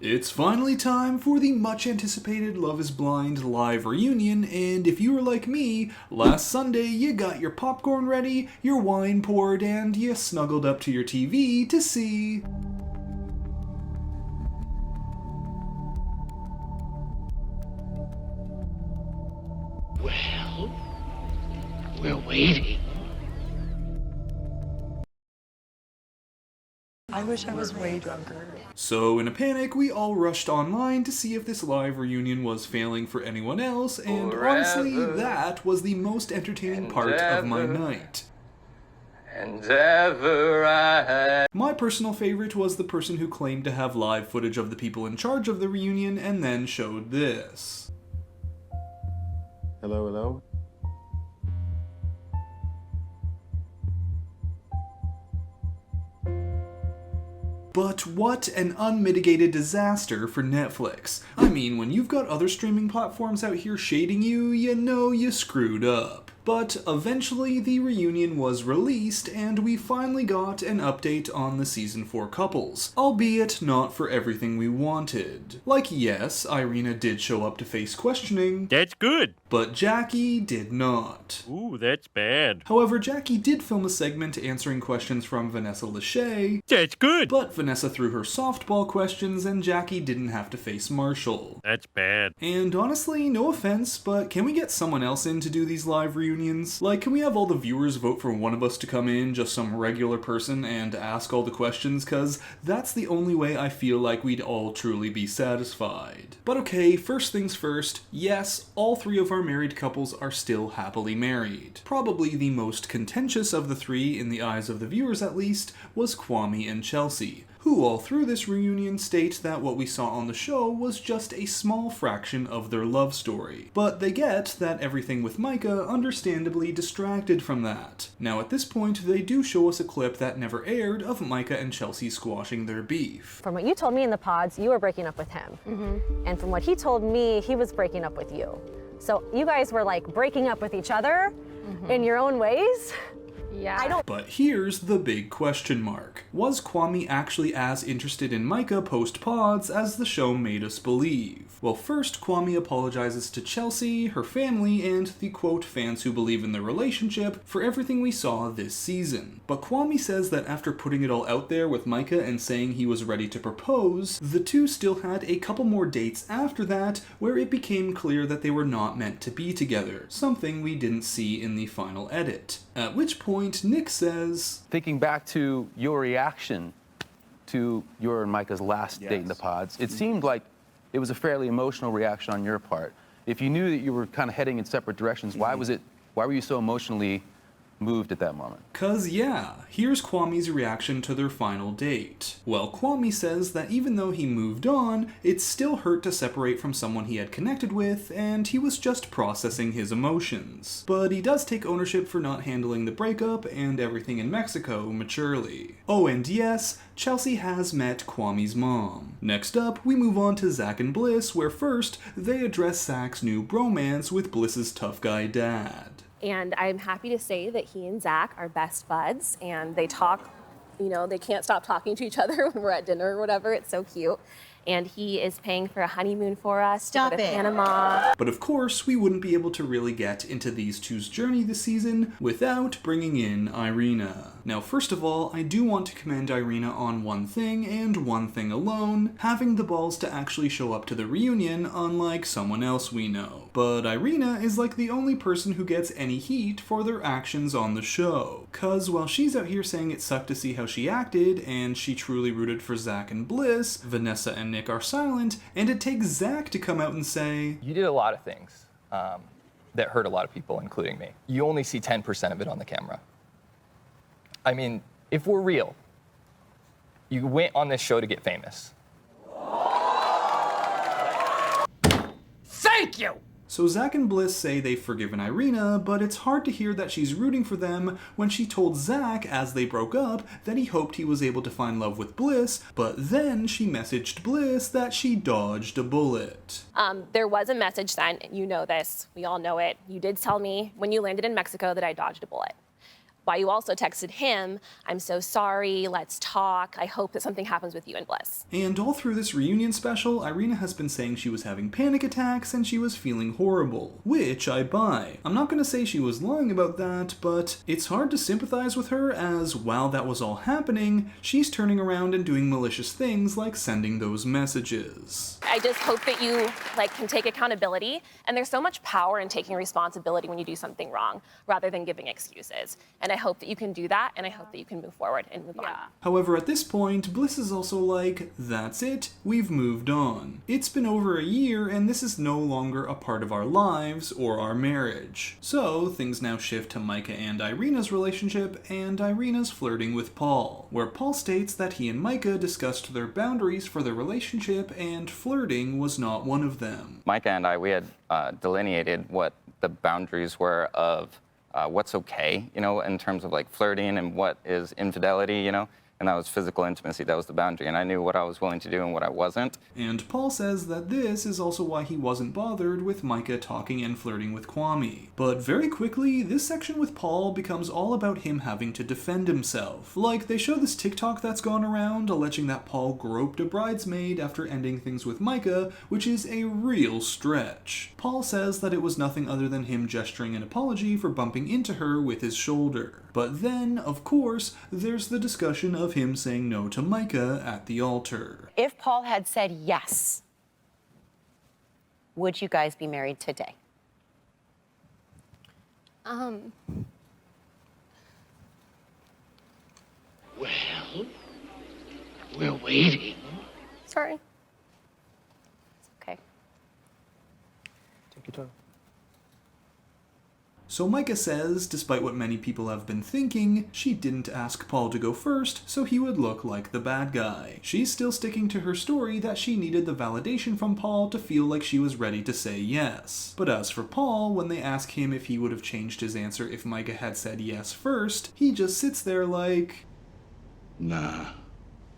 It's finally time for the much anticipated Love is Blind live reunion, and if you were like me, last Sunday you got your popcorn ready, your wine poured, and you snuggled up to your TV to see... Well, we're waiting. I wish I was way drunker. So in a panic, we all rushed online to see if this live reunion was failing for anyone else, and honestly, that was the most entertaining part of my night. And ever I had. My personal favorite was the person who claimed to have live footage of the people in charge of the reunion and then showed this. Hello, hello? But what an unmitigated disaster for Netflix. I mean, when you've got other streaming platforms out here shading you, you know you screwed up. But eventually the reunion was released and we finally got an update on the season 4 couples, albeit not for everything we wanted. Like, yes, Irina did show up to face questioning. That's good. But Jackie did not. Ooh, that's bad. However, Jackie did film a segment answering questions from Vanessa Lachey. That's good. But Vanessa threw her softball questions and Jackie didn't have to face Marshall. That's bad. And honestly, no offense, but can we get someone else in to do these live reunions? Like, can we have all the viewers vote for one of us to come in, just some regular person, and ask all the questions? Cause that's the only way I feel like we'd all truly be satisfied. But okay, first things first, yes, all 3 of our married couples are still happily married. Probably the most contentious of the 3, in the eyes of the viewers at least, was Kwame and Chelsea, who all through this reunion state that what we saw on the show was just a small fraction of their love story. But they get that everything with Micah understandably distracted from that. Now at this point, they do show us a clip that never aired of Micah and Chelsea squashing their beef. From what you told me in the pods, you were breaking up with him. And from what he told me, he was breaking up with you. So you guys were like breaking up with each other in your own ways? Yeah. But here's the big question mark. Was Kwame actually as interested in Micah post-pods as the show made us believe? Well, first, Kwame apologizes to Chelsea, her family, and the quote fans who believe in their relationship for everything we saw this season. But Kwame says that after putting it all out there with Micah and saying he was ready to propose, the two still had a couple more dates after that where it became clear that they were not meant to be together, something we didn't see in the final edit. At which point, Nick says, Thinking back to your reaction to your and Micah's last date in the pods, it seemed like it was a fairly emotional reaction on your part. If you knew that you were kind of heading in separate directions, why were you so emotionally moved at that moment? Cause yeah, here's Kwame's reaction to their final date. Well, Kwame says that even though he moved on, it still hurt to separate from someone he had connected with, and he was just processing his emotions. But he does take ownership for not handling the breakup and everything in Mexico maturely. Oh, and yes, Chelsea has met Kwame's mom. Next up, we move on to Zach and Bliss, where first, they address Zach's new bromance with Bliss's tough guy dad. And I'm happy to say that he and Zach are best buds, and they talk, you know, they can't stop talking to each other when we're at dinner or whatever. It's so cute. And he is paying for a honeymoon for us to go to Panama. But of course, we wouldn't be able to really get into these two's journey this season without bringing in Irina. Now, first of all, I do want to commend Irina on one thing, and one thing alone, having the balls to actually show up to the reunion, unlike someone else we know. But Irina is like the only person who gets any heat for their actions on the show. Cause while she's out here saying it sucked to see how she acted, and she truly rooted for Zach and Bliss, Vanessa and Nick are silent, and it takes Zach to come out and say, You did a lot of things that hurt a lot of people, including me. You only see 10% of it on the camera. I mean, if we're real, you went on this show to get famous. Thank you! So Zach and Bliss say they've forgiven Irina, but it's hard to hear that she's rooting for them when she told Zach as they broke up that he hoped he was able to find love with Bliss, but then she messaged Bliss that she dodged a bullet. There was a message sent, you know this, we all know it. You did tell me when you landed in Mexico that I dodged a bullet. why you also texted him, I'm so sorry, let's talk, I hope that something happens with you and Bliss. And all through this reunion special, Irina has been saying she was having panic attacks and she was feeling horrible, which I buy. I'm not gonna say she was lying about that, but it's hard to sympathize with her as, while that was all happening, she's turning around and doing malicious things like sending those messages. I just hope that you can take accountability, and there's so much power in taking responsibility when you do something wrong, rather than giving excuses. And I hope that you can do that, and I hope that you can move forward and move on. However, at this point, Bliss is also like, that's it, we've moved on. It's been over a year, and this is no longer a part of our lives or our marriage. So, things now shift to Micah and Irina's relationship, and Irina's flirting with Paul, where Paul states that he and Micah discussed their boundaries for their relationship, and flirting was not one of them. Micah and I, we had delineated what the boundaries were of what's okay, in terms of flirting and what is infidelity, and that was physical intimacy. That was the boundary, and I knew what I was willing to do and what I wasn't. And Paul says that this is also why he wasn't bothered with Micah talking and flirting with Kwame. But very quickly, this section with Paul becomes all about him having to defend himself. They show this TikTok that's gone around alleging that Paul groped a bridesmaid after ending things with Micah, which is a real stretch. Paul says that it was nothing other than him gesturing an apology for bumping into her with his shoulder. But then, of course, there's the discussion of him saying no to Micah at the altar. If Paul had said yes, would you guys be married today? Well, we're waiting. Sorry. It's okay. Take your time. So Micah says, despite what many people have been thinking, she didn't ask Paul to go first so he would look like the bad guy. She's still sticking to her story that she needed the validation from Paul to feel like she was ready to say yes. But as for Paul, when they ask him if he would have changed his answer if Micah had said yes first, he just sits there like, nah,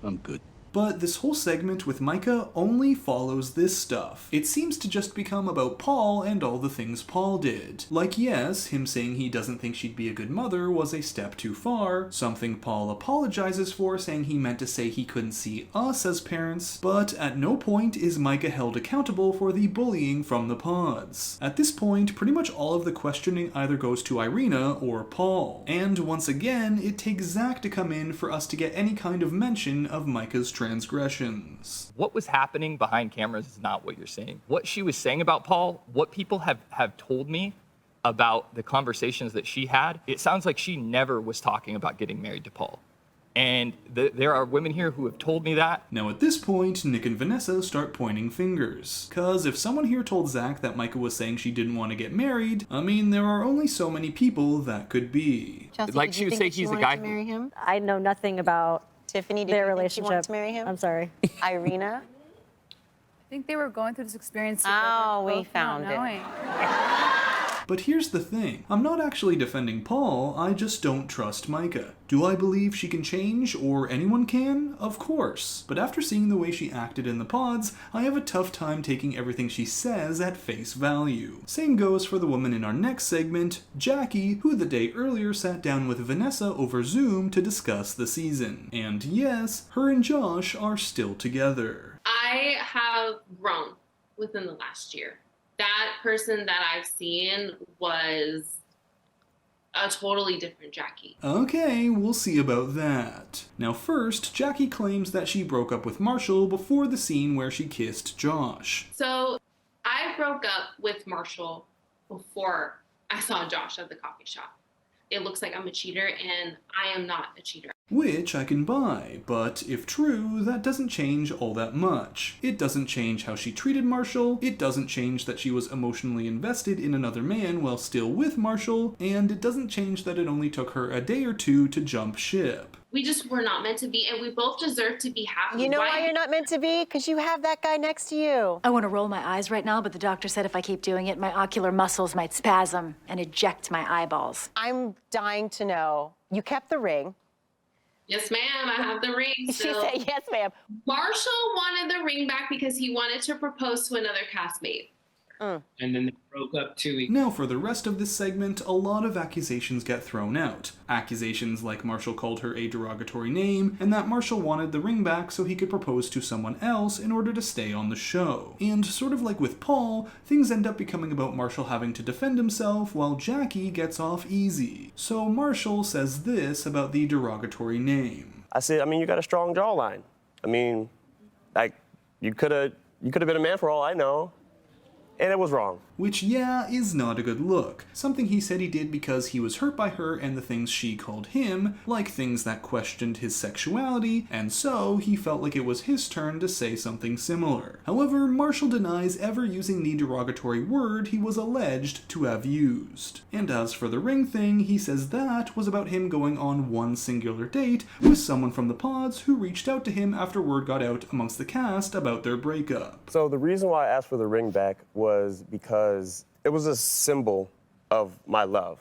I'm good. But this whole segment with Micah only follows this stuff. It seems to just become about Paul and all the things Paul did. Yes, him saying he doesn't think she'd be a good mother was a step too far, something Paul apologizes for, saying he meant to say he couldn't see us as parents, but at no point is Micah held accountable for the bullying from the pods. At this point, pretty much all of the questioning either goes to Irina or Paul. And once again, it takes Zach to come in for us to get any kind of mention of Micah's transgressions. What was happening behind cameras is not what you're seeing. What she was saying about Paul, what people have told me about the conversations that she had, it sounds like she never was talking about getting married to Paul. And there are women here who have told me that. Now at this point, Nick and Vanessa start pointing fingers. Cause if someone here told Zach that Micah was saying she didn't want to get married, I mean, there are only so many people that could be. Chelsea, She would say he's a guy to marry him? I know nothing about Tiffany, did their you think relationship. she wanted to marry him? I'm sorry. Irina? I think they were going through this experience Oh, together, we both not found it. knowing. But here's the thing, I'm not actually defending Paul, I just don't trust Micah. Do I believe she can change, or anyone can? Of course. But after seeing the way she acted in the pods, I have a tough time taking everything she says at face value. Same goes for the woman in our next segment, Jackie, who the day earlier sat down with Vanessa over Zoom to discuss the season. And yes, her and Josh are still together. I have grown within the last year. That person that I've seen was a totally different Jackie. Okay, we'll see about that. Now first, Jackie claims that she broke up with Marshall before the scene where she kissed Josh. So I broke up with Marshall before I saw Josh at the coffee shop. It looks like I'm a cheater, and I am not a cheater. Which I can buy, but if true, that doesn't change all that much. It doesn't change how she treated Marshall, it doesn't change that she was emotionally invested in another man while still with Marshall, and it doesn't change that it only took her a day or two to jump ship. We just were not meant to be, and we both deserve to be happy. You know why you're not meant to be? Because you have that guy next to you. I want to roll my eyes right now, but the doctor said if I keep doing it, my ocular muscles might spasm and eject my eyeballs. I'm dying to know. You kept the ring. Yes, ma'am, I have the ring still. She said, yes, ma'am. Marshall wanted the ring back because he wanted to propose to another castmate. And then they broke up 2 weeks. Now, for the rest of this segment, a lot of accusations get thrown out. Accusations like Marshall called her a derogatory name, and that Marshall wanted the ring back so he could propose to someone else in order to stay on the show. And sort of like with Paul, things end up becoming about Marshall having to defend himself while Jackie gets off easy. So Marshall says this about the derogatory name. I said, I mean, you got a strong jawline. I mean, like, you could have been a man for all I know. And it was wrong. Which, yeah, is not a good look. Something he said he did because he was hurt by her and the things she called him, like things that questioned his sexuality, and so he felt like it was his turn to say something similar. However, Marshall denies ever using the derogatory word he was alleged to have used. And as for the ring thing, he says that was about him going on one singular date with someone from the pods who reached out to him after word got out amongst the cast about their breakup. So the reason why I asked for the ring back was because it was a symbol of my love.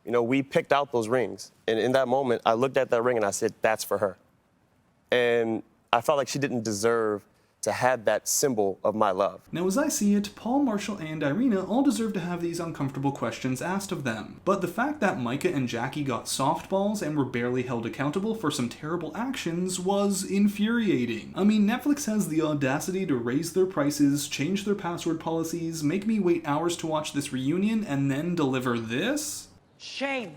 You know, we picked out those rings, and in that moment, I looked at that ring and I said, that's for her. And I felt like she didn't deserve to have that symbol of my love. Now, as I see it, Paul, Marshall, and Irina all deserve to have these uncomfortable questions asked of them. But the fact that Micah and Jackie got softballs and were barely held accountable for some terrible actions was infuriating. I mean, Netflix has the audacity to raise their prices, change their password policies, make me wait hours to watch this reunion, and then deliver this? Shame.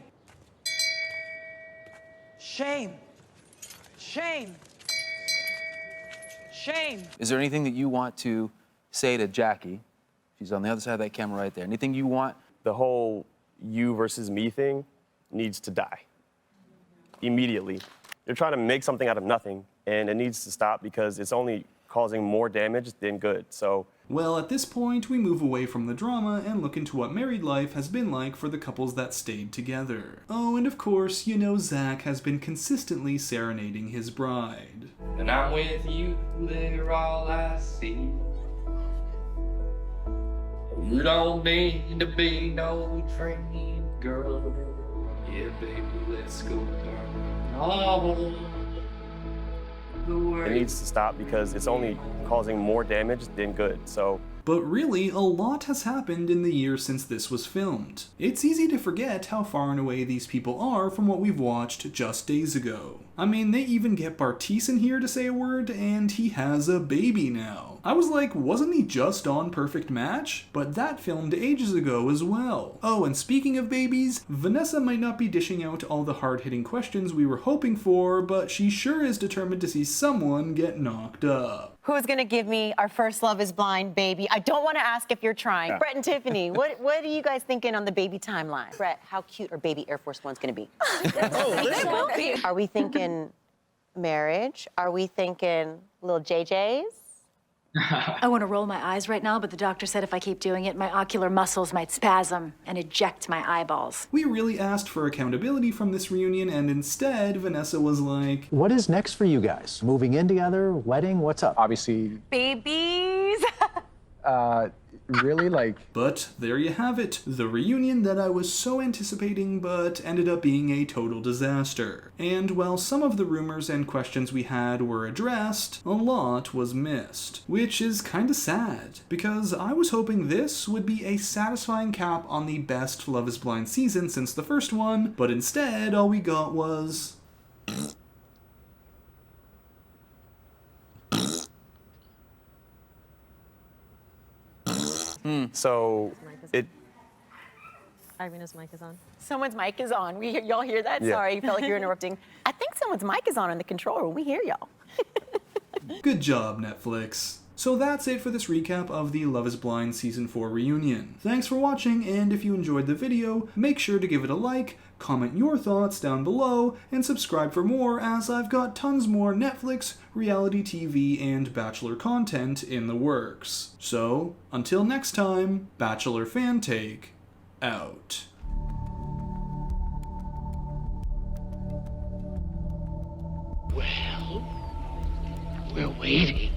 Shame. Shame. Shame. Is there anything that you want to say to Jackie? She's on the other side of that camera right there. Anything you want? The whole you versus me thing needs to die. Immediately. You're trying to make something out of nothing, and it needs to stop because it's only causing more damage than good, so... Well, at this point, we move away from the drama and look into what married life has been like for the couples that stayed together. Oh, and of course, you know Zach has been consistently serenading his bride. And I'm with you, they're all I see. You don't need to be no dream girl. Yeah, baby, let's go burn all the way. It needs to stop because it's only causing more damage than good, so... But really, a lot has happened in the year since this was filmed. It's easy to forget how far and away these people are from what we've watched just days ago. I mean, they even get Bartiz in here to say a word, and he has a baby now. I was like, wasn't he just on Perfect Match? But that filmed ages ago as well. Oh, and speaking of babies, Vanessa might not be dishing out all the hard-hitting questions we were hoping for, but she sure is determined to see someone get knocked up. Who's gonna give me our first Love is Blind baby? I don't want to ask if you're trying. Yeah. Brett and Tiffany, what are you guys thinking on the baby timeline? Brett, how cute are baby Air Force One's gonna be? They will be. Are we thinking marriage? Are we thinking little JJs? I want to roll my eyes right now, but the doctor said if I keep doing it, my ocular muscles might spasm and eject my eyeballs. We really asked for accountability from this reunion, and instead, Vanessa was like, what is next for you guys? Moving in together? Wedding? What's up? Obviously, Babies! really, like... But there you have it, the reunion that I was so anticipating but ended up being a total disaster. And while some of the rumors and questions we had were addressed, a lot was missed. Which is kinda sad, because I was hoping this would be a satisfying cap on the best Love is Blind season since the first one, but instead all we got was... So, Irina's mic is on. Someone's mic is on. Y'all hear that? Yeah. Sorry, I felt like you were interrupting. I think someone's mic is on in the control room. We hear y'all. Good job, Netflix. So that's it for this recap of the Love is Blind Season 4 reunion. Thanks for watching, and if you enjoyed the video, make sure to give it a like, comment your thoughts down below, and subscribe for more as I've got tons more Netflix, reality TV, and Bachelor content in the works. So, until next time, Bachelor Fan Take, out. Well, we're waiting.